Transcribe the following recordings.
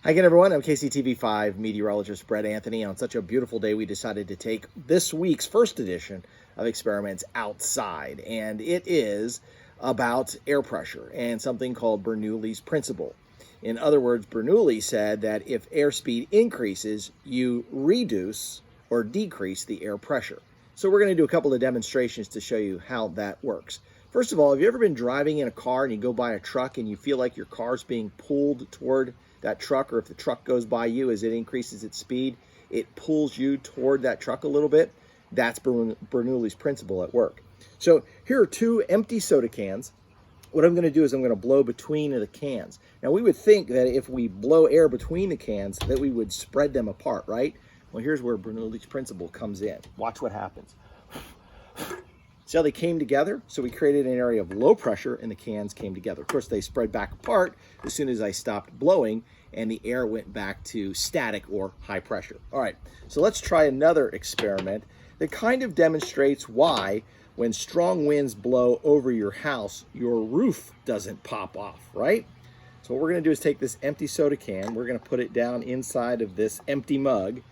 Hi again, everyone. I'm KCTV5 meteorologist Brett Anthony. On such a beautiful day, we decided to take this week's first edition of Experiments outside, and it is about air pressure and something called Bernoulli's principle. In other words, Bernoulli said that if airspeed increases, you reduce or decrease the air pressure. So we're going to do a couple of demonstrations to show you how that works. First of all, have you ever been driving in a car and you go by a truck and you feel like your car's being pulled toward that truck, or if the truck goes by you as it increases its speed, it pulls you toward that truck a little bit? That's Bernoulli's principle at work. So here are two empty soda cans. What I'm going to do is I'm going to blow between the cans. Now we would think that if we blow air between the cans that we would spread them apart, right? Well, here's where Bernoulli's principle comes in. Watch what happens. See how they came together? So we created an area of low pressure and the cans came together. Of course, they spread back apart as soon as I stopped blowing and the air went back to static or high pressure. All right, so let's try another experiment that kind of demonstrates why when strong winds blow over your house, your roof doesn't pop off, right? So what we're gonna do is take this empty soda can, we're gonna put it down inside of this empty mug,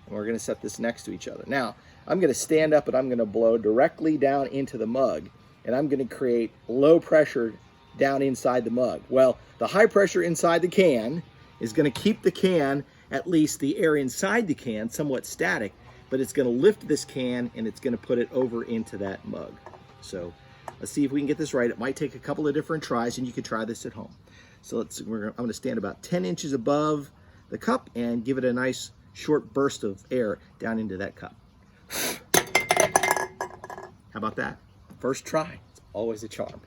and we're gonna set this next to each other. Now, I'm going to stand up and I'm going to blow directly down into the mug, and I'm going to create low pressure down inside the mug. Well, the high pressure inside the can is going to keep the can, at least the air inside the can, somewhat static, but it's going to lift this can and it's going to put it over into that mug. So let's see if we can get this right. It might take a couple of different tries, and you can try this at home. So I'm going to stand about 10 inches above the cup and give it a nice short burst of air down into that cup. How about that? First try. It's always a charm.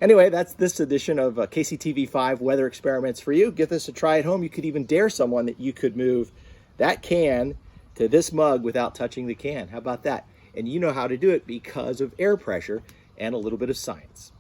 Anyway, that's this edition of KCTV5 Weather Experiments for you. Give this a try at home. You could even dare someone that you could move that can to this mug without touching the can. How about that? And you know how to do it because of air pressure and a little bit of science.